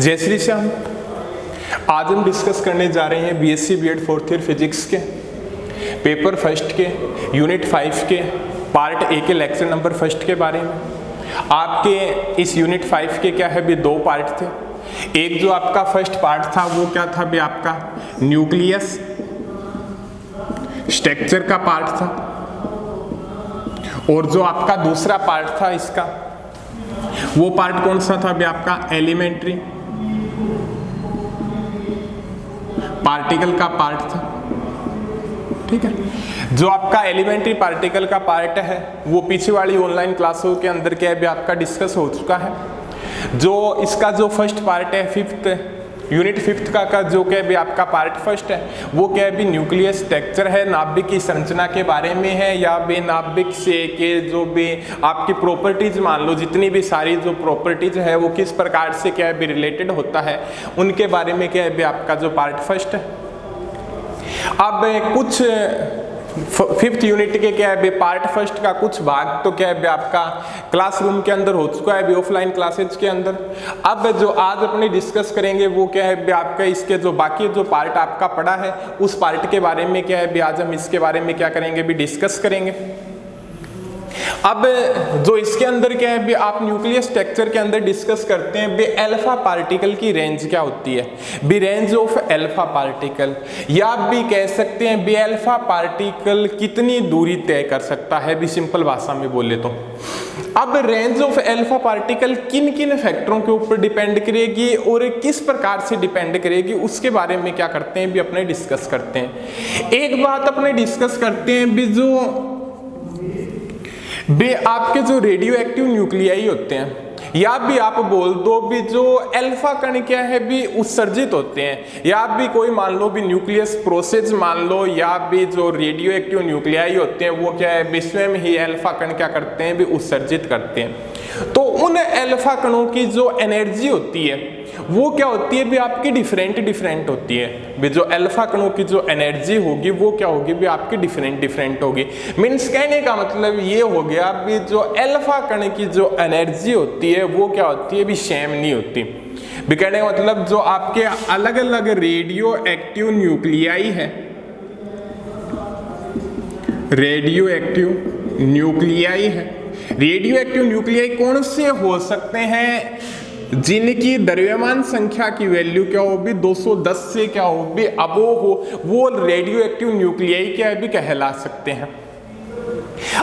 जय श्री श्याम। आज हम डिस्कस करने जा रहे हैं BSc BEd fourth year physics के पेपर फर्स्ट के यूनिट 5 के पार्ट ए के लेक्चर नंबर फर्स्ट के बारे में। आपके इस यूनिट 5 के क्या है भी दो पार्ट थे। एक जो आपका फर्स्ट पार्ट था वो क्या था भी आपका न्यूक्लियस स्ट्रक्चर का पार्ट था, और जो आपका दूसरा पार्ट था इसका वो पार्ट कौन सा था भी आपका एलिमेंट्री पार्टिकल का पार्ट था। ठीक है, जो आपका एलिमेंट्री पार्टिकल का पार्ट है वो पीछे वाली ऑनलाइन क्लासों के अंदर क्या है भी आपका डिस्कस हो चुका है। जो इसका जो फर्स्ट पार्ट है यूनिट 5 का जो क्या है भी आपका पार्ट फर्स्ट है वो क्या है भी न्यूक्लियस स्ट्रक्चर है, नाभिक की संरचना के बारे में है, या बे नाभिक से के जो भी आपकी प्रॉपर्टीज मान लो जितनी भी सारी जो प्रॉपर्टीज है वो किस प्रकार से क्या है भी रिलेटेड होता है उनके बारे में क्या है भी आपका जो पार्ट फर्स्ट है। अब कुछ 5th यूनिट के क्या है पार्ट फर्स्ट का कुछ भाग तो क्या है आपका क्लासरूम के अंदर हो चुका है ऑफलाइन क्लासेज के अंदर। अब जो आज अपने डिस्कस करेंगे वो क्या है आपका इसके जो बाकी जो पार्ट आपका पड़ा है उस पार्ट के बारे में क्या है आज हम इसके बारे में क्या करेंगे भी डिस्कस करेंगे। अब जो इसके अंदर क्या है भी आप न्यूक्लियस स्ट्रक्चर के अंदर डिस्कस करते हैं भी अल्फा पार्टिकल की रेंज क्या होती है, भी रेंज ऑफ अल्फा पार्टिकल, या आप भी कह सकते हैं भी अल्फा पार्टिकल कितनी दूरी तय कर सकता है भी सिंपल भाषा में बोले तो। अब रेंज ऑफ अल्फा पार्टिकल किन किन फैक्टरों के ऊपर डिपेंड करेगी और किस प्रकार से डिपेंड करेगी उसके बारे में क्या करते हैं भी अपने डिस्कस करते हैं। एक बात अपने डिस्कस करते हैं भी जो आपके जो रेडियो एक्टिव न्यूक्लियाई होते हैं, या भी आप बोल दो भी जो अल्फा कण क्या है भी उत्सर्जित होते हैं, या भी कोई मान लो भी न्यूक्लियस प्रोसेस मान लो, या भी जो रेडियो एक्टिव न्यूक्लियाई होते हैं वो क्या है भी स्वयं ही अल्फा कण क्या करते हैं भी उत्सर्जित करते हैं। तो उन अल्फा कणों की जो एनर्जी होती है वो क्या होती है भी आपकी डिफरेंट होती है। भी जो अल्फा कणों की जो एनर्जी होगी वो क्या होगी भी आपकी डिफरेंट होगी। मीन्स कहने का मतलब ये हो गया भी जो अल्फा कण की जो एनर्जी होती है वो क्या होती है भी सेम नहीं होती। भी कहने का मतलब जो आपके अलग अलग रेडियो एक्टिव न्यूक्लियाई है, रेडियो एक्टिव न्यूक्लियाई कौन से हो सकते हैं जिनकी द्रव्यमान संख्या की वैल्यू क्या हो भी 210 से क्या हो भी अबोव हो, वो रेडियो एक्टिव न्यूक्लियाई क्या है भी कहला सकते हैं।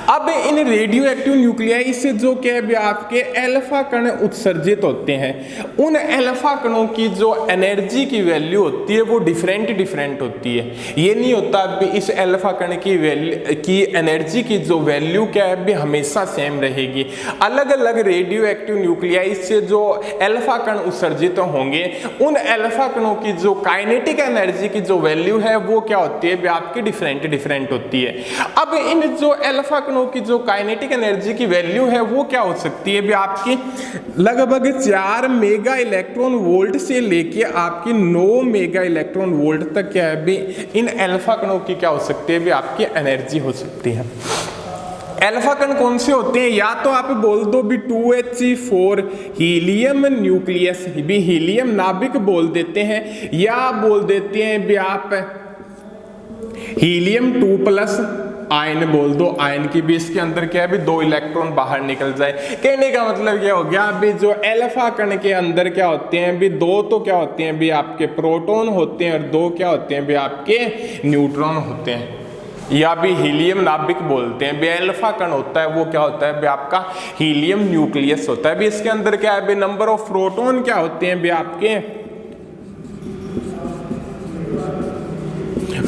अब इन रेडियो एक्टिव न्यूक्लियाई से जो क्या है आपके अल्फा कण उत्सर्जित होते हैं, उन अल्फा कणों की जो एनर्जी की वैल्यू होती है वो डिफरेंट होती है। ये नहीं होता भी इस अल्फा कण की एनर्जी की जो वैल्यू क्या है भी हमेशा सेम रहेगी। अलग अलग रेडियो एक्टिव न्यूक्लियाई से जो अल्फा कण उत्सर्जित होंगे उन अल्फा कणों की जो काइनेटिक एनर्जी की जो वैल्यू है वो क्या होती है भी आपकी डिफरेंट होती है। अब इन जो अल्फा कणों की जो काइनेटिक एनर्जी की वैल्यू है वो क्या हो सकती है भी आपकी लगभग 4 मेगा इलेक्ट्रॉन वोल्ट से लेके आपकी 9 मेगा इलेक्ट्रॉन वोल्ट तक क्या है भी इन अल्फा कणों की क्या हो सकती है भी आपकी एनर्जी हो सकती है। अल्फा कण कौन से होते हैं, या तो आप बोल दो भी 2He4 हीलियम न्यूक्लियस भी हीलियम नाभिक बोल देते हैं, या बोल देते हैं भी आप हीलियम 2+ आयन बोल दो। आयन की भी इसके अंदर क्या है भी 2 इलेक्ट्रॉन बाहर निकल जाए। कहने का मतलब क्या हो गया भी जो अल्फा कण के अंदर क्या होते हैं भी 2 तो क्या होते हैं भी आपके प्रोटॉन होते हैं और 2 क्या होते हैं भी आपके न्यूट्रॉन होते हैं, या भी हीलियम नाभिक बोलते हैं। भी अल्फा कण होता है वो क्या होता है भी आपका हीलियम न्यूक्लियस होता है। भी इसके अंदर क्या है भी नंबर ऑफ प्रोटॉन क्या होते हैं भी आपके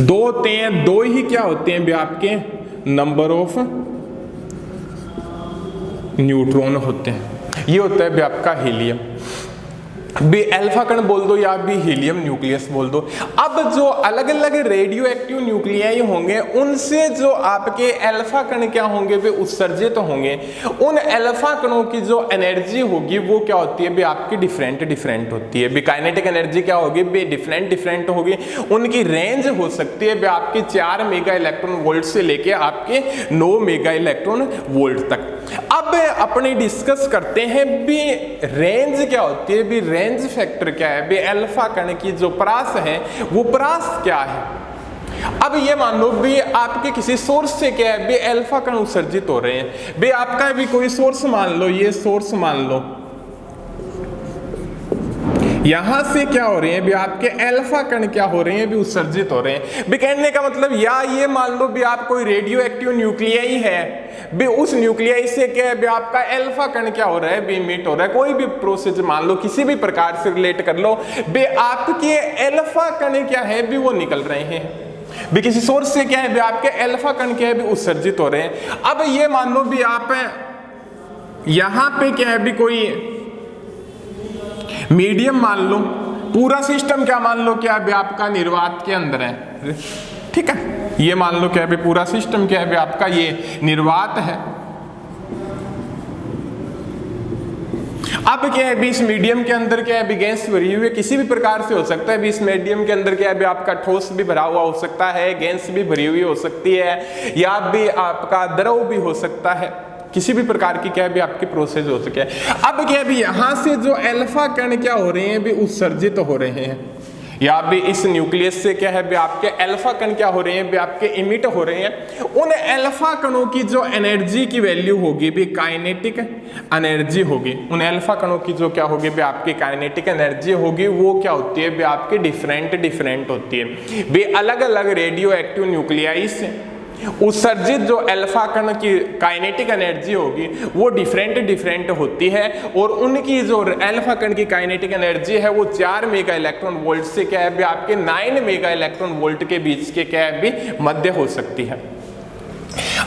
2 होते हैं, 2 ही क्या होते हैं भी आपके नंबर ऑफ न्यूट्रॉन होते हैं। ये होता है भी आपका हीलियम। भी अल्फा कण बोल दो या भी हीलियम न्यूक्लियस बोल दो। अब जो अलग अलग रेडियो एक्टिव न्यूक्लियाई होंगे उनसे जो आपके अल्फा कण क्या होंगे वे उत्सर्जित होंगे, उन अल्फा कणों की जो एनर्जी होगी वो क्या होती है भी आपकी डिफरेंट होती है। भी काइनेटिक एनर्जी क्या होगी भी डिफरेंट होगी। उनकी रेंज हो सकती है भी आपकी 4 मेगा इलेक्ट्रॉन वोल्ट से लेके आपके 9 मेगा इलेक्ट्रॉन वोल्ट तक। अब अपने डिस्कस करते हैं भी रेंज क्या होती है। भी रेंज रेंज फैक्टर क्या है भी, अल्फा कण की जो परास है वो परास क्या है। अब ये मान लो भी आपके किसी सोर्स से क्या है भी अल्फा कण उत्सर्जित हो रहे हैं, भी आपका भी कोई सोर्स मान लो, ये सोर्स मान लो, यहां से क्या हो रहे हैं भी आपके अल्फा कण क्या हो रहे हैं भी उत्सर्जित हो रहे हैं। भी कहने का मतलब या ये मान लो भी आप कोई रेडियो एक्टिव न्यूक्लियाई है भी, उस न्यूक्लियाई से क्या है भी आपका अल्फा कण क्या हो रहा है भी इमिट हो रहा है। कोई भी प्रोसेस मान लो, किसी भी प्रकार से रिलेट कर लो भी, आपके अल्फा कण क्या है भी वो निकल रहे हैं भी, किसी सोर्स से क्या है भी आपके अल्फा कण क्या है भी उत्सर्जित हो रहे हैं। अब ये मान लो भी आप यहां पे क्या है भी कोई मीडियम मान लो, पूरा सिस्टम क्या मान लो क्या है भी आपका निर्वात के अंदर है, ठीक है, ये मान लो क्या है भी पूरा सिस्टम क्या है भी आपका ये निर्वात है। अब क्या है भी इस मीडियम के अंदर क्या है भी गैस भरी हुई है, किसी भी प्रकार से हो सकता है भी, इस मीडियम के अंदर क्या है भी आपका ठोस भी भरा हुआ हो सकता है, गैस भी भरी हुई हो सकती है, या भी आपका द्रव भी हो सकता है, किसी भी प्रकार की क्या है भी आपकी प्रोसेस हो सके। अब क्या है भी यहां से जो अल्फा कण क्या हो रहे हैं भी उत्सर्जित हो रहे हैं, या भी इस न्यूक्लियस से क्या है भी आपके अल्फा कण क्या हो रहे हैं भी आपके इमिट हो रहे हैं। उन अल्फा कणों की जो एनर्जी की वैल्यू होगी भी काइनेटिक एनर्जी होगी, उन अल्फा कणों की जो क्या होगी भी आपकी काइनेटिक एनर्जी होगी, वो क्या होती है भी आपकी डिफरेंट होती है भी। अलग अलग रेडियो एक्टिव न्यूक्लियाई से उत्सर्जित जो अल्फा कण की काइनेटिक एनर्जी होगी वो डिफरेंट होती है, और उनकी जो अल्फा कण की काइनेटिक एनर्जी है वो 4 मेगा इलेक्ट्रॉन वोल्ट से क्या है भी आपके 9 मेगा इलेक्ट्रॉन वोल्ट के बीच के क्या है भी मध्य हो सकती है।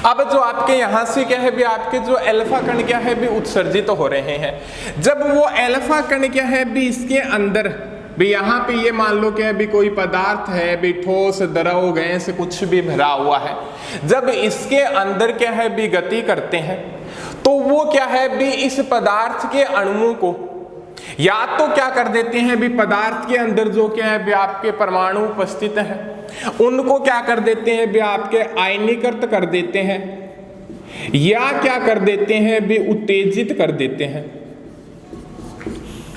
अब जो आपके यहां से क्या है भी आपके जो अल्फा कण क्या है भी उत्सर्जित हो रहे हैं, जब वो अल्फा कण क्या है भी इसके अंदर भी यहाँ पे ये मान लो क्या है भी कोई पदार्थ है भी, ठोस द्रव गैस कुछ भी भरा हुआ है, जब इसके अंदर क्या है भी गति करते हैं तो वो क्या है भी इस पदार्थ के अणुओं को या तो क्या कर देते हैं भी, पदार्थ के अंदर जो क्या है भी आपके परमाणु उपस्थित हैं उनको क्या कर देते हैं भी आपके आयनीकृत कर देते हैं, या क्या कर देते हैं भी उत्तेजित कर देते हैं।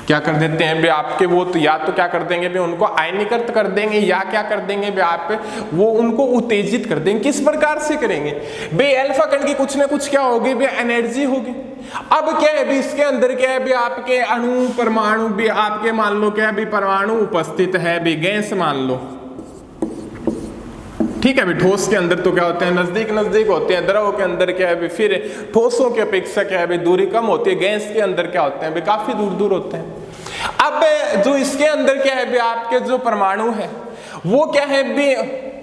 क्या कर देते हैं भी आपके वो तो या तो क्या कर देंगे भी उनको आयनीकृत कर देंगे, या क्या कर देंगे भी आप वो उनको उत्तेजित कर देंगे। किस प्रकार से करेंगे बे, अल्फा कण की कुछ ना कुछ क्या होगी भी एनर्जी होगी। अब क्या है भी इसके अंदर क्या है भी आपके अणु परमाणु भी आपके मान लो क्या है भी परमाणु उपस्थित है भी, गैस मान लो, ठीक है भी। ठोस के अंदर तो क्या होते हैं नजदीक होते हैं, द्रव के अंदर क्या है भी फिर ठोसों की अपेक्षा क्या है भी दूरी कम होती है, गैस के अंदर क्या होते हैं भी काफी दूर होते हैं। अब जो इसके अंदर क्या है भी आपके जो परमाणु है वो क्या है भी,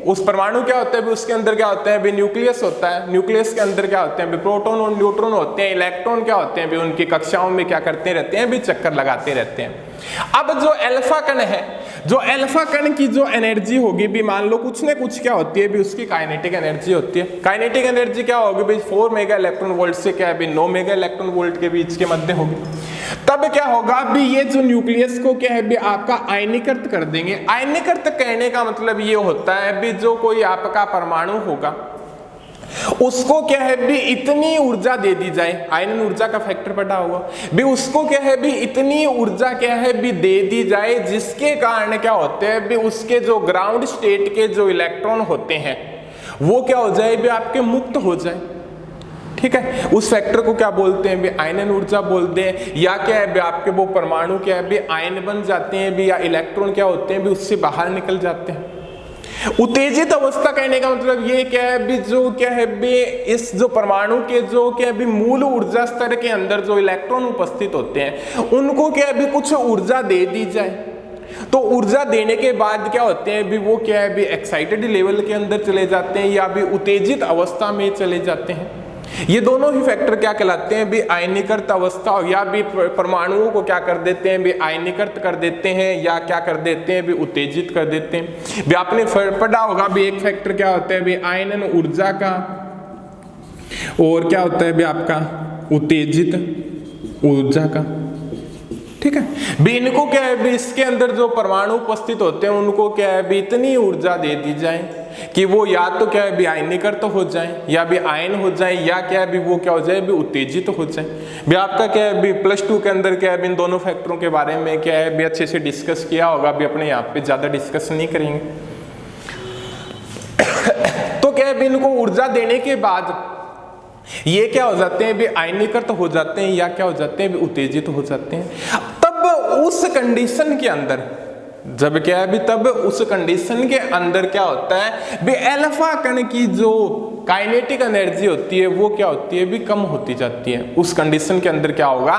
उस परमाणु क्या होता है भी उसके अंदर क्या होता है भी न्यूक्लियस होता है, न्यूक्लियस के अंदर क्या होते हैं भी प्रोटॉन और न्यूट्रॉन होते हैं, इलेक्ट्रॉन क्या होते हैं भी उनकी कक्षाओं में क्या करते रहते हैं भी चक्कर लगाते रहते हैं। अब जो अल्फा कण है, जो अल्फा कण की जो एनर्जी होगी भी मान लो कुछ ना कुछ क्या होती है भी उसकी काइनेटिक एनर्जी होती है। काइनेटिक एनर्जी क्या होगी भी 4 मेगा इलेक्ट्रॉन वोल्ट से क्या है भी 9 मेगा इलेक्ट्रॉन वोल्ट के बीच के मध्य होगी। तब क्या होगा भी ये जो न्यूक्लियस को क्या है भी आपका आयनीकृत कर देंगे। आयनीकृत कहने का मतलब ये होता है भी जो कोई आपका परमाणु होगा उसको क्या है भी इतनी ऊर्जा दे दी जाए, आयनन ऊर्जा का फैक्टर पढ़ा होगा भी, उसको क्या है भी इतनी ऊर्जा क्या है भी दे दी जाए जिसके कारण क्या होते हैं भी उसके जो ग्राउंड स्टेट के जो इलेक्ट्रॉन होते हैं वो क्या हो जाए भी आपके मुक्त हो जाए, ठीक है। उस फैक्टर को क्या बोलते हैं भी आयनन ऊर्जा बोलते हैं, या क्या है भी आपके वो परमाणु क्या है भी आयन बन जाते हैं भी, या इलेक्ट्रॉन क्या होते हैं भी उससे बाहर निकल जाते हैं। उत्तेजित अवस्था कहने का मतलब ये क्या है भी जो क्या है भी इस जो परमाणु के जो क्या है भी मूल ऊर्जा स्तर के अंदर जो इलेक्ट्रॉन उपस्थित होते हैं उनको क्या है भी कुछ ऊर्जा दे दी जाए, तो ऊर्जा देने के बाद क्या होते हैं भी वो क्या है भी एक्साइटेड लेवल के अंदर चले जाते हैं या भी उत्तेजित अवस्था में चले जाते हैं। ये दोनों ही फैक्टर क्या कहलाते हैं भी आयनीकृत अवस्था, या भी परमाणुओं को क्या कर देते हैं भी आयनीकृत कर देते हैं, या क्या कर देते हैं भी उत्तेजित कर देते हैं भी। आपने पढ़ा होगा भी एक फैक्टर क्या होता है भी आयनन ऊर्जा का, और क्या होता है भी आपका उत्तेजित ऊर्जा का, ठीक है भी। इनको क्या है भी इसके अंदर जो परमाणु उपस्थित होते हैं उनको क्या है भी इतनी ऊर्जा दे दी जाए कि वो या तो क्या है भी आयनीकृत हो जाए, या भी आयन हो जाए, या क्या है भी वो क्या हो जाए भी उत्तेजित हो जाए। भी आपका क्या है भी +2 के अंदर क्या है भी इन दोनों फैक्टरों के बारे में क्या है भी अच्छे से डिस्कस किया होगा, भी अपने यहाँ पे ज्यादा डिस्कस नहीं करेंगे। तो क्या है भी इनको ऊर्जा देने के बाद ये क्या हो जाते हैं भी आयनीकृत हो जाते हैं, या क्या हो जाते हैं भी उत्तेजित हो जाते हैं। तब उस कंडीशन के अंदर जब क्या है भी तब उस कंडीशन के अंदर क्या होता है भी अल्फा कण की जो काइनेटिक एनर्जी होती है वो क्या होती है भी कम होती जाती है। उस कंडीशन के अंदर क्या होगा,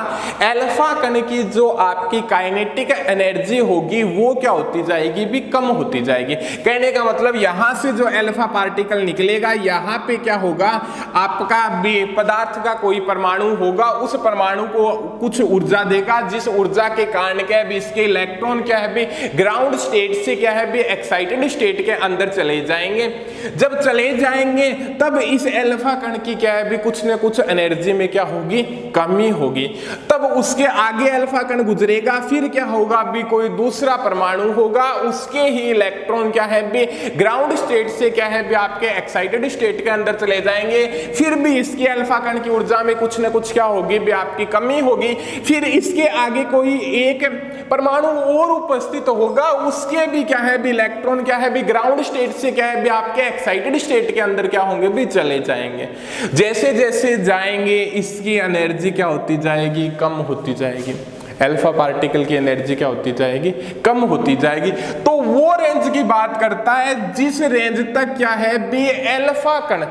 अल्फा कण की जो आपकी काइनेटिक एनर्जी होगी वो क्या होती जाएगी भी कम होती जाएगी। कहने का मतलब यहां से जो अल्फा पार्टिकल निकलेगा, यहाँ पे क्या होगा आपका भी पदार्थ का कोई परमाणु होगा, उस परमाणु को कुछ ऊर्जा देगा, जिस ऊर्जा के कारण क्या है भी इसके इलेक्ट्रॉन क्या है भी ग्राउंड स्टेट से क्या है भी एक्साइटेड स्टेट के अंदर चले जाएंगे। जब चले जाएंगे तब इस अल्फा कण की क्या है भी कुछ ना कुछ एनर्जी में क्या होगी कमी होगी। तब उसके आगे अल्फा कण गुजरेगा, फिर क्या होगा भी कोई दूसरा परमाणु होगा, उसके ही इलेक्ट्रॉन क्या है भी ग्राउंड स्टेट से क्या है भी आपके एक्साइटेड स्टेट के अंदर चले जाएंगे। फिर भी इसके अल्फा कण की ऊर्जा में कुछ ना कुछ क्या होगी भी आपकी कमी होगी। फिर इसके आगे कोई एक परमाणु और उपस्थित होगा, उसके भी क्या है भी इलेक्ट्रॉन क्या है भी ग्राउंड स्टेट से क्या है भी आपके एक्साइटेड स्टेट के अंदर क्या होंगे भी चले जाएंगे। जैसे जैसे जाएंगे इसकी एनर्जी क्या होती जाएगी कम होती जाएगी, अल्फा पार्टिकल की एनर्जी क्या होती जाएगी कम होती जाएगी। तो वो रेंज की बात करता है जिस रेंज तक क्या है भी अल्फा कण,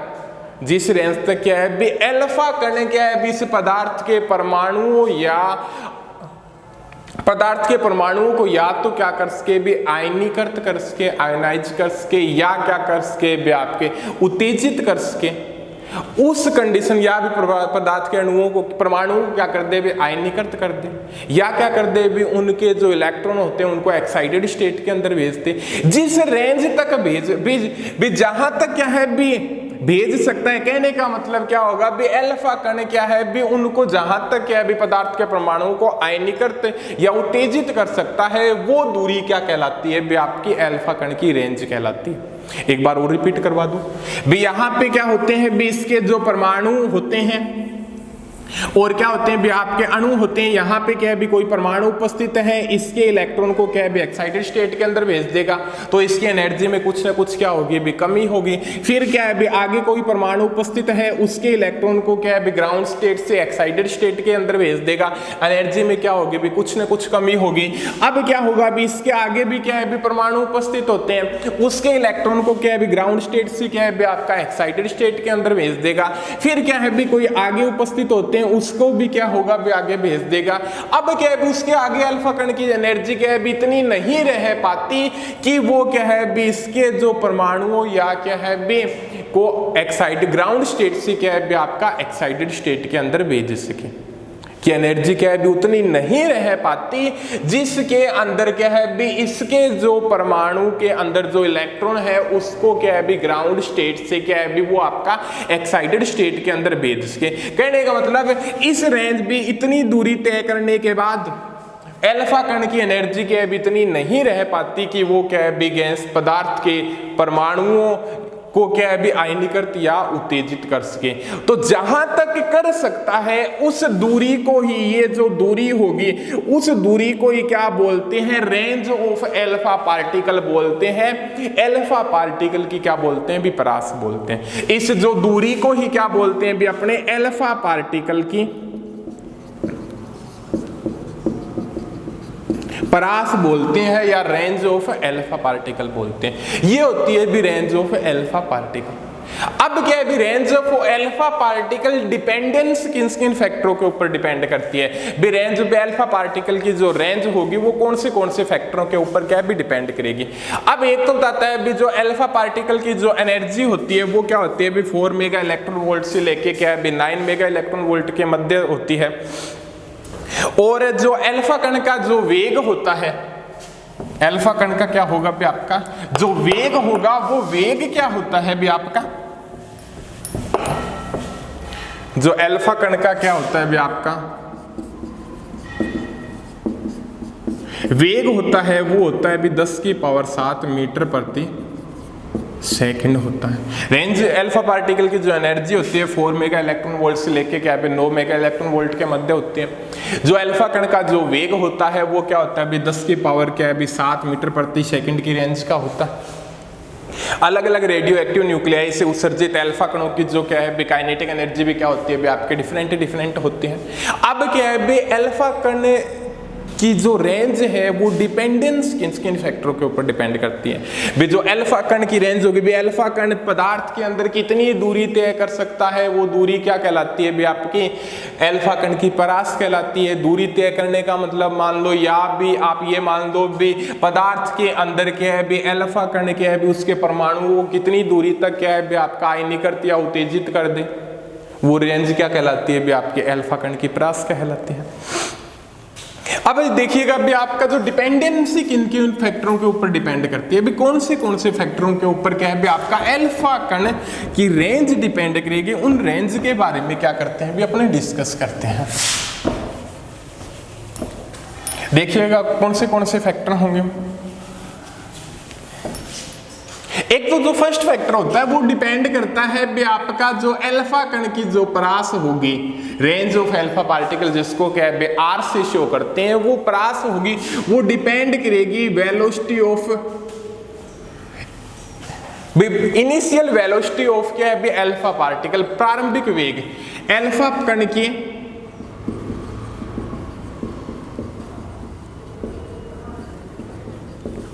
जिस रेंज तक क्या है भी अल्फा कण क्या है भी इस पदार्थ के परमाणुओं या पदार्थ के परमाणुओं को या तो क्या कर सके भी आयनीकृत कर सके, आयनाइज कर सके, या क्या कर सके भी आपके उत्तेजित कर सके। उस कंडीशन या भी पदार्थ के अणुओं को परमाणुओं को क्या कर दे भी आयनीकृत कर दे, या क्या कर दे भी उनके जो इलेक्ट्रॉन होते हैं उनको एक्साइटेड स्टेट के अंदर भेज दे। जिस रेंज तक भेज जहां तक क्या है भी भेज सकता है। कहने का मतलब क्या होगा भी अल्फा कण क्या है भी उनको जहां तक क्या है भी पदार्थ के परमाणुओं को आयनीकृत या उत्तेजित कर सकता है, वो दूरी क्या कहलाती है भी आपकी अल्फा कण की रेंज कहलाती है। एक बार और रिपीट करवा दूं भी यहां पे क्या होते हैं भी इसके जो परमाणु होते हैं और क्या होते हैं भी आपके अणु होते हैं। यहाँ पे क्या है भी कोई परमाणु उपस्थित है, इसके इलेक्ट्रॉन को क्या है भी एक्साइटेड स्टेट के अंदर भेज देगा, तो इसकी एनर्जी में कुछ ना कुछ क्या होगी भी कमी होगी। फिर क्या है भी आगे कोई परमाणु उपस्थित है, उसके इलेक्ट्रॉन को क्या है भी ग्राउंड स्टेट से एक्साइटेड स्टेट के अंदर भेज देगा, एनर्जी में क्या होगी भी कुछ ना कुछ कमी होगी। अब क्या होगा भी इसके आगे भी क्या है भी परमाणु उपस्थित होते हैं, उसके इलेक्ट्रॉन को क्या है भी ग्राउंड स्टेट से क्या है भी आपका एक्साइटेड स्टेट के अंदर भेज देगा। फिर क्या है भी कोई आगे उपस्थित होते हैं, उसको भी क्या होगा भी आगे भेज देगा। अब क्या है भी उसके आगे अल्फा कण की एनर्जी क्या है भी इतनी नहीं रह पाती कि वो क्या है भी इसके जो परमाणुओं या क्या है भी को एक्साइटेड ग्राउंड स्टेट से क्या है भी आपका एक्साइटेड स्टेट के अंदर भेज सके। कि एनर्जी क्या है भी उतनी नहीं रह पाती जिसके अंदर क्या है भी इसके जो परमाणु के अंदर जो इलेक्ट्रॉन है उसको क्या है भी ग्राउंड स्टेट से क्या है भी वो आपका एक्साइटेड स्टेट के अंदर भेज सके। कहने का मतलब इस रेंज भी इतनी दूरी तय करने के बाद अल्फा कण की एनर्जी क्या है भी इतनी नहीं रह पाती कि वो क्या है भी गैस पदार्थ के परमाणुओं को क्या है भी आयनीकृत या उत्तेजित कर सके। तो जहां तक कर सकता है उस दूरी को ही, ये जो दूरी होगी उस दूरी को ही क्या बोलते हैं, रेंज ऑफ अल्फा पार्टिकल बोलते हैं। अल्फा पार्टिकल की क्या बोलते हैं भी परास बोलते हैं। इस जो दूरी को ही क्या बोलते हैं भी अपने अल्फा पार्टिकल की परास बोलते हैं या रेंज ऑफ अल्फा पार्टिकल बोलते हैं। ये होती है भी रेंज ऑफ अल्फा पार्टिकल। अब क्या है भी range of alpha particle dependence किन किन फैक्टरों के ऊपर डिपेंड करती है। भी रेंज ऑफ अल्फा पार्टिकल की जो रेंज होगी वो कौन से फैक्टरों के ऊपर क्या है भी डिपेंड करेगी। अब एक तो बताता है भी जो अल्फा पार्टिकल की जो एनर्जी होती है वो क्या होती है भी 4 मेगा इलेक्ट्रॉन वोल्ट से लेके क्या है भी 9 मेगा इलेक्ट्रॉन वोल्ट के मध्य होती है। और जो अल्फा कण का जो वेग होता है, अल्फा कण का क्या होगा भी आपका जो वेग होगा वो वेग क्या होता है भी आपका, जो अल्फा कण का क्या होता है भी आपका वेग होता है वो होता है भी 10 की पावर 7 मीटर प्रति सेकंड होता है। रेंज अल्फा पार्टिकल की जो एनर्जी होती है 4 मेगा इलेक्ट्रॉन वोल्ट से लेके क्या है 9 मेगा इलेक्ट्रॉन वोल्ट के मध्य होती है। जो अल्फा कण का जो वेग होता है वो क्या होता है अभी 10 की पावर क्या है अभी 7 मीटर प्रति सेकंड की रेंज का होता है। अलग अलग रेडियो एक्टिव न्यूक्लियाई से उत्सर्जित अल्फा कणों की जो क्या है काइनेटिक एनर्जी भी क्या होती है भी आपके डिफरेंट होती है। अब क्या है भी अल्फा कण की जो रेंज है वो डिपेंडेंस किन किन फैक्टरों के ऊपर डिपेंड करती है। भी जो अल्फा कण की रेंज होगी भी अल्फा कण पदार्थ के अंदर कितनी दूरी तय कर सकता है वो दूरी क्या कहलाती है भी आपकी अल्फा कण की परास कहलाती है। दूरी तय करने का मतलब मान लो या भी आप ये मान लो भी पदार्थ के अंदर क्या है भी अल्फा कण क्या है भी उसके परमाणु को कितनी दूरी तक क्या है भी आपका आयनीकृत या उत्तेजित कर दे, वो रेंज क्या कहलाती है भी आपके अल्फा कण की परास कहलाती है। अब देखिएगा भी आपका जो डिपेंडेंसी किन किन फैक्टरों के ऊपर डिपेंड करती है, भी कौन से फैक्टरों के ऊपर क्या है भी आपका अल्फा कण की रेंज डिपेंड करेगी। उन रेंज के बारे में क्या करते हैं भी अपने डिस्कस करते हैं। देखिएगा कौन से फैक्टर होंगे। एक तो जो फर्स्ट फैक्टर होता है वो डिपेंड करता है भी आपका जो अल्फा कण की जो परास होगी, रेंज ऑफ अल्फा पार्टिकल जिसको क्या है आर से शो करते हैं, वो परास होगी वो डिपेंड करेगी velocity of initial velocity of क्या है अल्फा पार्टिकल, प्रारंभिक वेग अल्फा कण की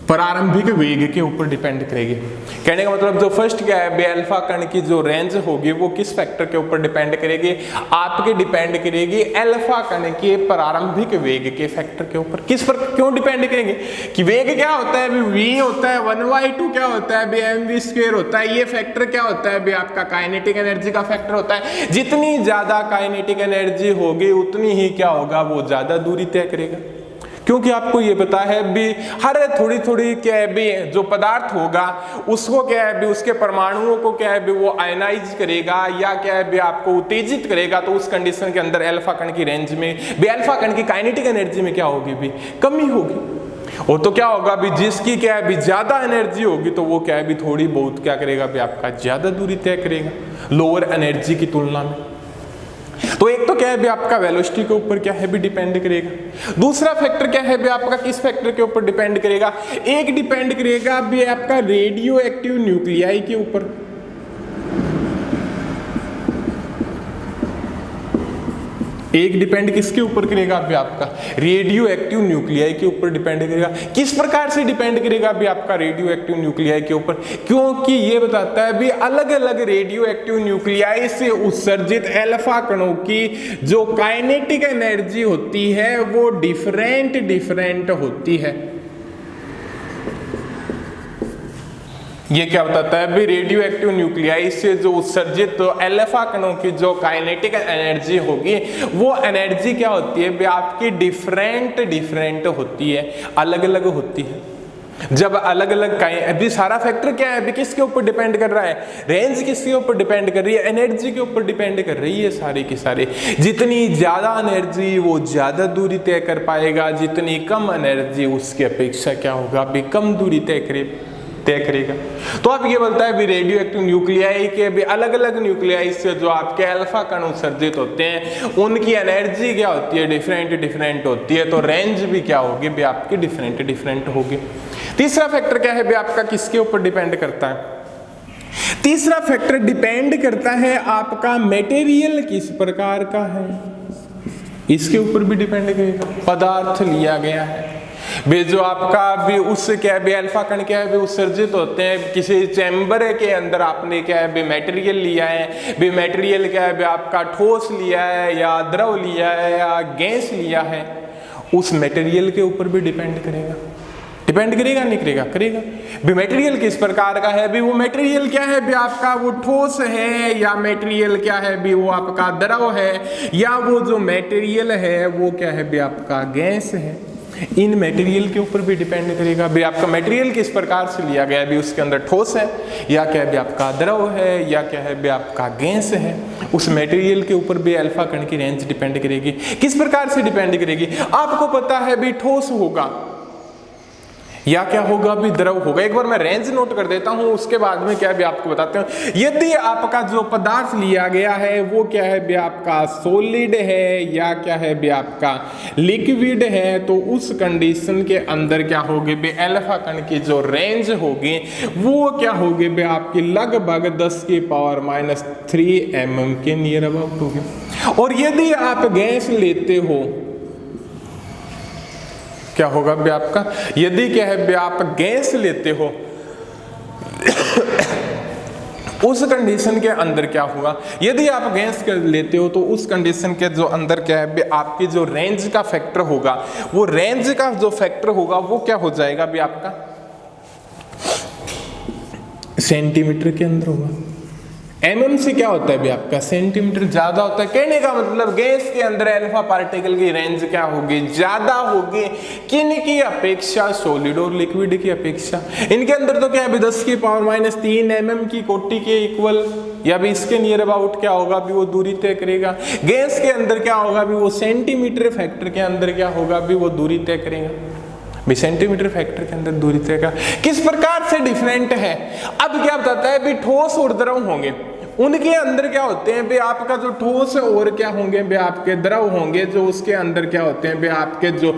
प्रारंभिक वेग के ऊपर डिपेंड करेगी। कहने का मतलब जो फर्स्ट क्या है अल्फा कण की जो रेंज होगी वो किस फैक्टर के ऊपर डिपेंड करेगी, आपके डिपेंड करेगी अल्फा कण के प्रारंभिक वेग के फैक्टर के ऊपर। किस पर क्यों डिपेंड करेंगे कि वेग क्या होता है v होता है 1/2 क्या होता है mv² होता है। ये फैक्टर क्या होता है आपका काइनेटिक एनर्जी का फैक्टर होता है। जितनी ज्यादा काइनेटिक एनर्जी होगी उतनी ही क्या होगा वो ज्यादा दूरी तय करेगा, क्योंकि आपको ये पता है भी हर थोड़ी क्या है भी जो पदार्थ होगा उसको क्या है भी उसके परमाणुओं को क्या है भी वो आयनाइज करेगा या क्या है भी आपको उत्तेजित करेगा, तो उस कंडीशन के अंदर अल्फा कण की रेंज में भी अल्फा कण की काइनेटिक एनर्जी में क्या होगी भी कमी होगी। और तो क्या होगा भी जिसकी क्या है भी ज्यादा एनर्जी होगी तो वो क्या है भी थोड़ी बहुत क्या करेगा भी आपका ज्यादा दूरी तय करेगा लोअर एनर्जी की तुलना में। तो एक तो क्या है भी आपका वेलोसिटी के ऊपर क्या है भी डिपेंड करेगा। दूसरा फैक्टर क्या है भी आपका किस फैक्टर के ऊपर डिपेंड करेगा, एक डिपेंड करेगा भी आपका रेडियो एक्टिव न्यूक्लियाई के ऊपर। एक डिपेंड किसके ऊपर करेगा अभी आपका रेडियो एक्टिव न्यूक्लियाई के ऊपर डिपेंड करेगा। किस प्रकार से डिपेंड करेगा अभी आपका रेडियो एक्टिव न्यूक्लियाई के ऊपर, क्योंकि ये बताता है भी अलग अलग रेडियो एक्टिव न्यूक्लियाई से उत्सर्जित अल्फा कणों की जो काइनेटिक एनर्जी होती है वो डिफरेंट होती है। ये क्या बताता है भी रेडियो एक्टिव न्यूक्लियाई से जो उत्सर्जित अल्फा कणों की जो काइनेटिक एनर्जी होगी वो एनर्जी क्या होती है भी आपकी डिफरेंट होती है, अलग अलग होती है। जब अलग अलग अभी सारा फैक्टर क्या है अभी किसके ऊपर डिपेंड कर रहा है, रेंज किसके ऊपर डिपेंड कर रही है, एनर्जी के ऊपर डिपेंड कर रही है सारी की सारी। जितनी ज्यादा एनर्जी वो ज्यादा दूरी तय कर पाएगा, जितनी कम एनर्जी उसकी अपेक्षा क्या होगा अभी कम दूरी तय करेगा। तो आप ये बोलता है भी रेडियो एक्टिव न्यूक्लियाई के भी अलग अलग न्यूक्लियाई से जो आपके अल्फा कण उत्सर्जित होते हैं उनकी एनर्जी क्या होती है डिफरेंट होती है, तो रेंज भी क्या होगी भी आपकी डिफरेंट होगी। तीसरा फैक्टर क्या है भी आपका किसके ऊपर डिपेंड करता है, तीसरा फैक्टर डिपेंड करता है आपका मटेरियल किस प्रकार का है, इसके ऊपर भी डिपेंड करेगा। पदार्थ लिया गया है भी जो आपका भी उससे क्या है भी अल्फा कण क्या है भी उत्सर्जित होते हैं, किसी चैम्बर के अंदर आपने क्या है भी मटेरियल लिया है, भी मटेरियल क्या है भी आपका ठोस लिया है या द्रव लिया है या गैस लिया है, उस मटेरियल के ऊपर भी डिपेंड करेगा नहीं करेगा भी मटेरियल किस प्रकार का है, भी वो मटेरियल क्या है भी आपका वो ठोस है या मटेरियल क्या है भी वो आपका द्रव है या वो जो मटेरियल है वो क्या है भी आपका गैस है। इन मटेरियल के ऊपर भी डिपेंड करेगा भी आपका मटेरियल किस प्रकार से लिया गया है, भी उसके अंदर ठोस है या क्या है भी आपका द्रव है या क्या है भी आपका गैस है, उस मटेरियल के ऊपर भी अल्फा कण की रेंज डिपेंड करेगी। किस प्रकार से डिपेंड करेगी, आपको पता है भी ठोस होगा या क्या होगा भी द्रव होगा। एक बार मैं रेंज नोट कर देता हूं, उसके बाद में क्या भी आपको बताते हैं। यदि आपका जो पदार्थ लिया गया है वो क्या है भी आपका सॉलिड है या क्या है भी आपका लिक्विड है, तो उस कंडीशन के अंदर क्या होगी भी अल्फा कण की जो रेंज होगी वो क्या होगी भी आपकी लगभग 10⁻³ mm के नियर अबाउट होगी। और यदि आप गैस लेते हो, क्या होगा भी आपका, यदि क्या है भी आप गैस लेते हो उस कंडीशन के अंदर क्या होगा, यदि आप गैस लेते हो तो उस कंडीशन के जो अंदर क्या है भी आपकी जो रेंज का फैक्टर होगा, वो रेंज का जो फैक्टर होगा वो क्या हो जाएगा भी आपका सेंटीमीटर के अंदर होगा। एमएम से क्या होता है भी आपका सेंटीमीटर ज्यादा होता है। कहने का मतलब गैस के अंदर अल्फा पार्टिकल की रेंज क्या होगी, ज्यादा होगी किन की अपेक्षा, सॉलिड और लिक्विड की अपेक्षा। इनके अंदर तो क्या है 10⁻³ mm की कोटि के इक्वल या भी इसके नियर अबाउट क्या होगा भी वो दूरी तय करेगा। गैस के अंदर क्या होगा भी वो सेंटीमीटर फैक्टर के अंदर क्या होगा भी वो दूरी तय करेगा भी सेंटीमीटर फैक्टर के अंदर दूरी तय का किस प्रकार से डिफरेंट है। अब क्या बताता है भी ठोस और द्रव होंगे, उनके अंदर क्या होते हैं भी आपका जो ठोस और क्या होंगे भी आपके द्रव होंगे, जो उसके अंदर क्या होते हैं भी आपके जो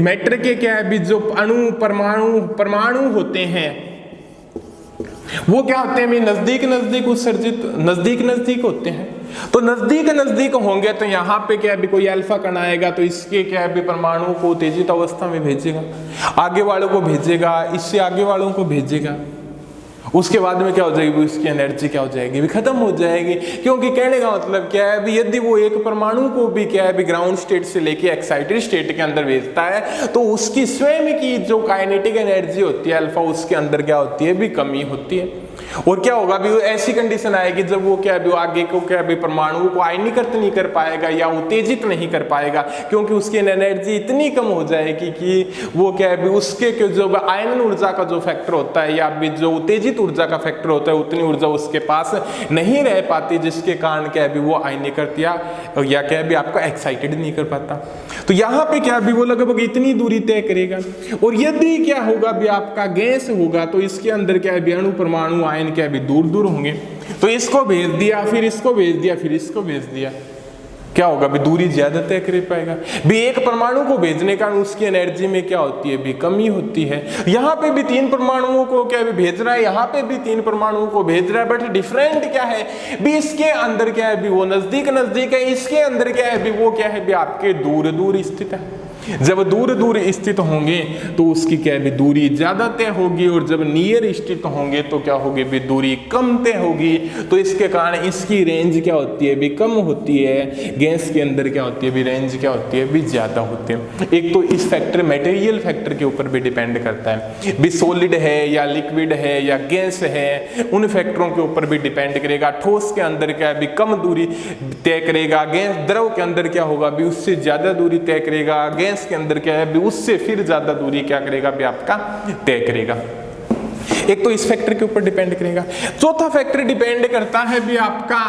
मैटर के क्या है भी जो अणु परमाणु होते हैं वो क्या होते हैं भी नजदीक उत्सर्जित नजदीक होते हैं। तो नजदीक होंगे तो यहाँ पे क्या है कोई अल्फा कण आएगा तो इसके क्या है परमाणु को उत्तेजित अवस्था में भेजेगा, आगे वालों को भेजेगा, इससे आगे वालों को भेजेगा। उसके बाद में क्या हो जाएगी, उसकी एनर्जी क्या हो जाएगी भी खत्म हो जाएगी। क्योंकि कहने का मतलब क्या है भी यदि वो एक परमाणु को भी क्या है भी ग्राउंड स्टेट से लेके एक्साइटेड स्टेट के अंदर भेजता है तो उसकी स्वयं की जो काइनेटिक एनर्जी होती है अल्फा, उसके अंदर क्या होती है भी कमी होती है। और क्या होगा भी ऐसी कंडीशन आएगी जब वो क्या है आगे को क्या है परमाणु को आयनीकृत नहीं कर पाएगा या उत्तेजित नहीं कर पाएगा, क्योंकि उसकी एनर्जी इतनी कम हो जाएगी कि वो क्या है उसके जो आयनन ऊर्जा का जो फैक्टर होता है या भी जो उत्तेजित ऊर्जा का फैक्टर होता है उतनी ऊर्जा उसके पास नहीं रह पाती, जिसके कारण क्या है वो आयनीकृत या क्या है आपका एक्साइटेड नहीं कर पाता। तो यहाँ पे क्या है वो लगभग इतनी दूरी तय करेगा। और यदि क्या होगा भी आपका गैस होगा तो इसके अंदर क्या है अणु परमाणु आयन क्या है दूर होंगे, तो इसको भेज दिया, फिर इसको भेज दिया, फिर इसको भेज दिया, क्या होगा भी दूरी ज्यादा तय कर पाएगा भी। एक परमाणु को भेजने का उसकी एनर्जी में क्या होती है भी कमी होती है। यहाँ पे भी 3 परमाणुओं को क्या भी भेज रहा है, यहाँ पे भी 3 परमाणुओं को भेज रहा है, बट डिफरेंट क्या है भी इसके अंदर क्या है भी वो नजदीक है, इसके अंदर क्या है भी वो क्या है भी आपके दूर स्थित है। जब दूर स्थित होंगे तो उसकी क्या है दूरी ज्यादा तय होगी, और जब नियर स्थित होंगे तो क्या होगी भी दूरी कम तय होगी। तो इसके कारण इसकी रेंज क्या होती है भी कम होती है, गैस के अंदर क्या होती है भी रेंज क्या होती है भी ज्यादा होती है। एक तो इस फैक्टर मटेरियल फैक्टर के ऊपर भी डिपेंड करता है भी सॉलिड है या लिक्विड है या गैस है, उन फैक्टरों के ऊपर भी डिपेंड करेगा। ठोस के अंदर क्या है भी कम दूरी तय करेगा, गैस द्रव के अंदर क्या होगा भी उससे ज्यादा दूरी तय करेगा, गैस के अंदर क्या है भी उससे फिर ज्यादा दूरी क्या करेगा भी आपका तय करेगा। एक तो इस फैक्टर के ऊपर डिपेंड करेगा। चौथा फैक्टर डिपेंड करता है भी आपका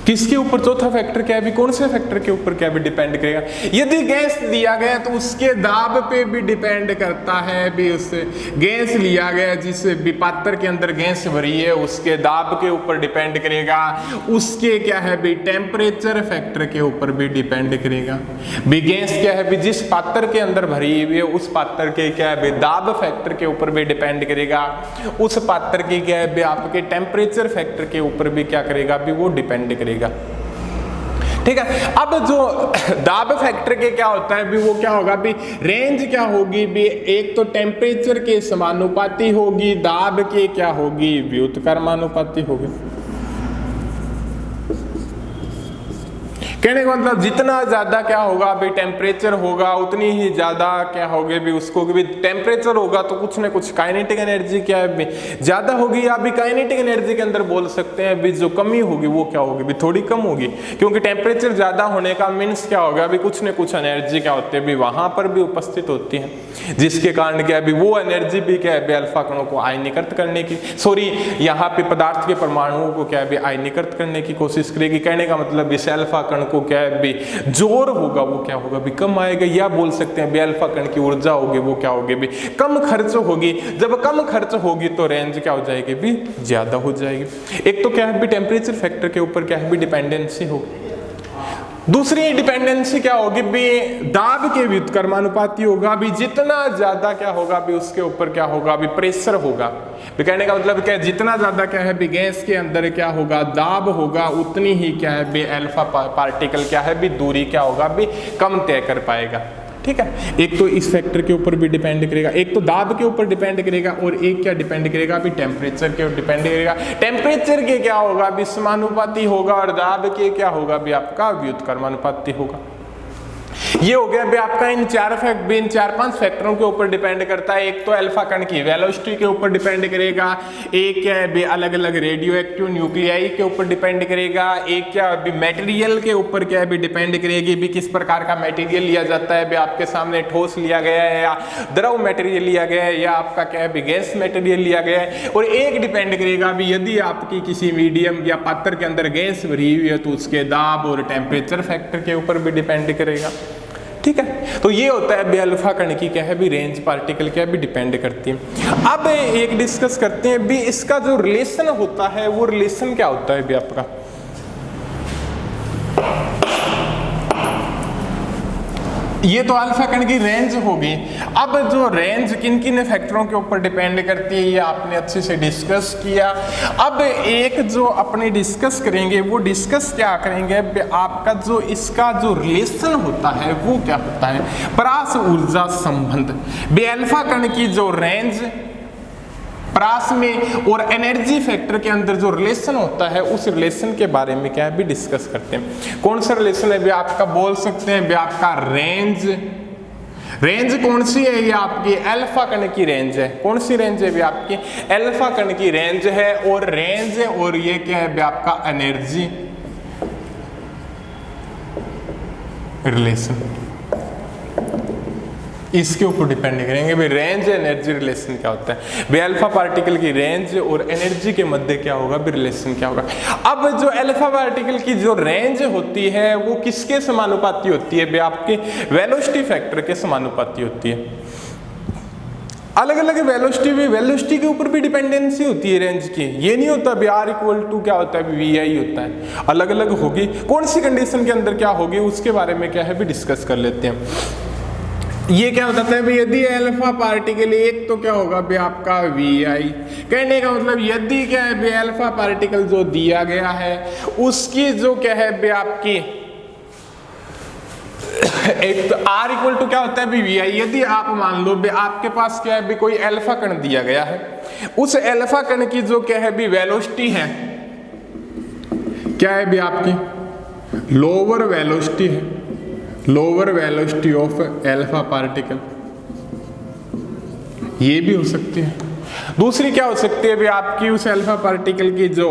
किसके ऊपर, चौथा फैक्टर क्या है भी कौन से फैक्टर के ऊपर क्या भी डिपेंड करेगा। यदि गैस दिया गया तो उसके दाब पे भी डिपेंड करता है भी, उससे गैस लिया गया जिस पात्र के अंदर गैस भरी है उसके दाब के ऊपर डिपेंड करेगा, उसके क्या है भी टेम्परेचर फैक्टर के ऊपर भी डिपेंड करेगा भी। गैस क्या है भी जिस पात्र के अंदर भरी हुई है उस पात्र के क्या है भी दाब फैक्टर के ऊपर भी डिपेंड करेगा, उस पात्र की क्या है भी आपके टेम्परेचर फैक्टर के ऊपर भी क्या करेगा भी वो डिपेंड करेगा। ठीक है। अब जो दाब फैक्टर के क्या होता है भी वो क्या होगा भी रेंज क्या होगी भी, एक तो टेम्परेचर के समानुपाती होगी, दाब के क्या होगी व्युत्क्रमानुपाती होगी। कहने का मतलब जितना ज्यादा क्या होगा भी टेम्परेचर होगा उतनी ही ज्यादा क्या होगी भी उसको भी टेम्परेचर होगा तो कुछ ना कुछ काइनेटिक एनर्जी क्या है भी ज्यादा होगी, या भी काइनेटिक एनर्जी के अंदर बोल सकते हैं भी जो कमी होगी वो क्या होगी भी थोड़ी कम होगी, क्योंकि टेम्परेचर ज्यादा होने का मीन्स क्या होगा भी कुछ न कुछ एनर्जी क्या होती है भी वहां पर भी उपस्थित होती है, जिसके कारण क्या है भी वो एनर्जी भी क्या है भी अल्फा कणों को आयनीकृत करने की यहाँ पे पदार्थ के परमाणुओं को क्या है भी आयनीकृत करने की कोशिश करेगी। कहने का मतलब इस अल्फा कण को क्या है बे जोर होगा वो क्या होगा भी कम आएगा, या बोल सकते हैं बे अल्फा कण की ऊर्जा होगी वो क्या होगी भी कम खर्च होगी। जब कम खर्च होगी तो रेंज क्या हो जाएगी भी ज्यादा हो जाएगी। एक तो क्या है भी टेम्परेचर फैक्टर के ऊपर क्या है भी डिपेंडेंसी होगी। दूसरी डिपेंडेंसी क्या होगी भी दाब के व्युत्क्रमानुपाती होगा भी, जितना ज्यादा क्या होगा भी उसके ऊपर क्या होगा भी प्रेशर होगा। भी कहने का मतलब क्या है जितना ज्यादा क्या है भी गैस के अंदर क्या होगा दाब होगा, उतनी ही क्या है भी अल्फा पार्टिकल क्या है भी दूरी क्या होगा भी कम तय कर पाएगा। ठीक है, एक तो इस फैक्टर के ऊपर भी डिपेंड करेगा, एक तो दाब के ऊपर डिपेंड करेगा और एक क्या डिपेंड करेगा अभी टेम्परेचर के ऊपर डिपेंड करेगा। टेम्परेचर के क्या होगा भी समानुपाती होगा और दाब के क्या होगा भी आपका व्युत्क्रमानुपाती होगा। ये हो गया भी आपका इन चार पांच फैक्टरों के ऊपर डिपेंड करता है। एक तो अल्फा कण की वेलोसिटी के ऊपर डिपेंड करेगा, एक क्या है भी अलग अलग रेडियो एक्टिव न्यूक्लियाई के ऊपर डिपेंड करेगा, एक क्या भी मटेरियल के ऊपर क्या है भी डिपेंड करेगी भी किस प्रकार का मटेरियल लिया जाता है, भी आपके सामने ठोस लिया गया है या द्रव मटेरियल लिया गया है या आपका क्या है भी गैस मटेरियल लिया गया है। और एक डिपेंड करेगा भी यदि आपकी किसी मीडियम या पात्र के अंदर गैस भरी हुई है तो उसके दाब और टेम्परेचर फैक्टर के ऊपर भी डिपेंड करेगा। ठीक है, तो ये होता है बे अल्फा कण की क्या है भी रेंज पार्टिकल क्या भी डिपेंड करती है। अब एक डिस्कस करते हैं भी इसका जो रिलेशन होता है वो रिलेशन क्या होता है भी आपका। ये तो अल्फा कण की रेंज होगी। अब जो रेंज किन किन फैक्टरों के ऊपर डिपेंड करती है ये आपने अच्छे से डिस्कस किया। अब एक जो अपने डिस्कस करेंगे वो डिस्कस क्या करेंगे आपका जो इसका जो रिलेशन होता है वो क्या होता है, परास ऊर्जा संबंध। बे अल्फा कण की जो रेंज परास में और एनर्जी फैक्टर के अंदर जो रिलेशन होता है उस रिलेशन के बारे में क्या है भी डिस्कस करते हैं। कौन सा रिलेशन है भी आपका बोल सकते हैं भी आपका रेंज। रेंज कौन सी है, ये आपकी अल्फा कण की रेंज है। कौन सी रेंज है भी आपकी अल्फा कण की रेंज है। और रेंज और ये क्या है भी आपका एनर्जी रिलेशन, इसके ऊपर डिपेंड करेंगे भाई रेंज एनर्जी रिलेशन क्या होता है। बे अल्फा पार्टिकल की रेंज और एनर्जी के मध्य क्या होगा भी रिलेशन क्या होगा। अब जो अल्फा पार्टिकल की जो रेंज होती है वो किसके समानुपाती होती है, बे आपके वेलोसिटी फैक्टर के समानुपाती होती है। अलग अलग वेलोसिटी के ऊपर भी डिपेंडेंसी होती है रेंज की। ये नहीं होता बी आर इक्वल टू क्या होता है वी आई होता है, अलग अलग होगी। कौन सी कंडीशन के अंदर क्या होगी उसके बारे में क्या है भी डिस्कस कर लेते हैं। ये क्या बताता है भाई यदि अल्फा पार्टिकल एक तो क्या होगा भी आपका वी आई, कहने का मतलब यदि क्या है भी अल्फा पार्टिकल जो दिया गया है उसकी जो क्या है भी आपकी एक तो आर इक्वल टू क्या होता है भी वी आई। यदि आप मान लो भी आपके पास क्या है भी कोई अल्फा कण दिया गया है, उस अल्फा कण की जो क्या है भी वेलोसिटी है क्या है भी आपकी लोअर वेलोसिटी है, lower velocity of alpha particle, ये भी हो सकती है। दूसरी क्या हो सकती है भी आपकी उस अल्फा पार्टिकल की जो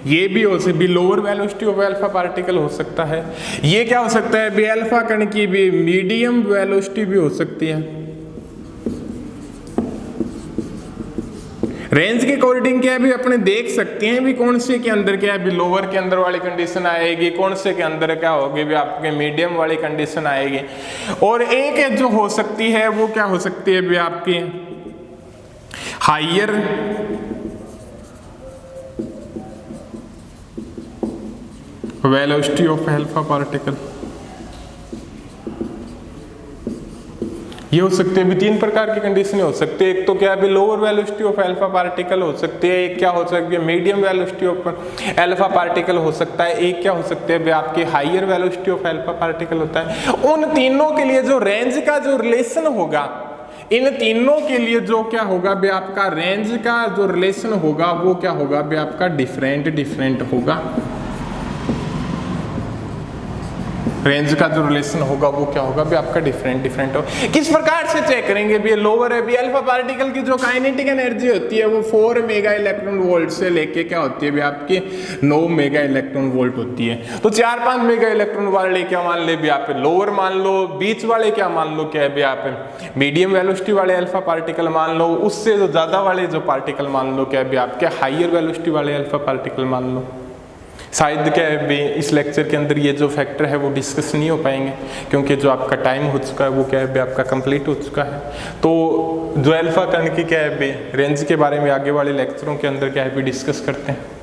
ये भी हो सकती है lower velocity of alpha particle हो सकता है। ये क्या हो सकता है भी अल्फा कण की भी मीडियम वेलोसिटी भी हो सकती है। रेंज के अकॉर्डिंग क्या है भी अपने देख सकते हैं भी कौन से के अंदर क्या है भी लोअर के अंदर वाली कंडीशन आएगी, कौन से के अंदर क्या होगी भी आपके मीडियम वाली कंडीशन आएगी। और एक जो हो सकती है वो क्या हो सकती है भी आपकी higher velocity of alpha particle. ये हो सकते हैं भी तीन प्रकार की कंडीशन हो सकती है। एक तो क्या है lower velocity of alpha particle हो सकती है, एक क्या हो सकती है medium velocity of alpha particle हो सकता है, एक क्या हो सकते हैं आपकी higher velocity of alpha particle होता है। उन तीनों के लिए जो रेंज का जो रिलेशन होगा, इन तीनों के लिए जो क्या होगा भी आपका रेंज का जो रिलेशन होगा वो क्या होगा भी आपका डिफरेंट होगा। रेंज का जो रिलेशन होगा वो क्या होगा भी आपका डिफरेंट होगा। किस प्रकार से चेक करेंगे भी लोअर है भी अल्फा पार्टिकल की जो काइनेटिक एनर्जी होती है वो 4 मेगा इलेक्ट्रॉन वोल्ट से लेके क्या होती है भी आपकी 9 मेगा इलेक्ट्रॉन वोल्ट होती है। तो 4-5 मेगा इलेक्ट्रॉन वाले क्या मान ले भी आप लोअर मान लो, बीच वाले क्या मान लो क्या है भी आप मीडियम वेलोसिटी वाले अल्फा पार्टिकल मान लो, उससे जो ज्यादा वाले जो पार्टिकल मान लो क्या है भी आपके हायर वेलोसिटी वाले अल्फा पार्टिकल मान लो। शायद क्या है भी इस लेक्चर के अंदर ये जो फैक्टर है वो डिस्कस नहीं हो पाएंगे, क्योंकि जो आपका टाइम हो चुका है वो क्या है भी आपका कंप्लीट हो चुका है। तो जो अल्फा कण की क्या है भी रेंज के बारे में आगे वाले लेक्चरों के अंदर क्या है भी डिस्कस करते हैं।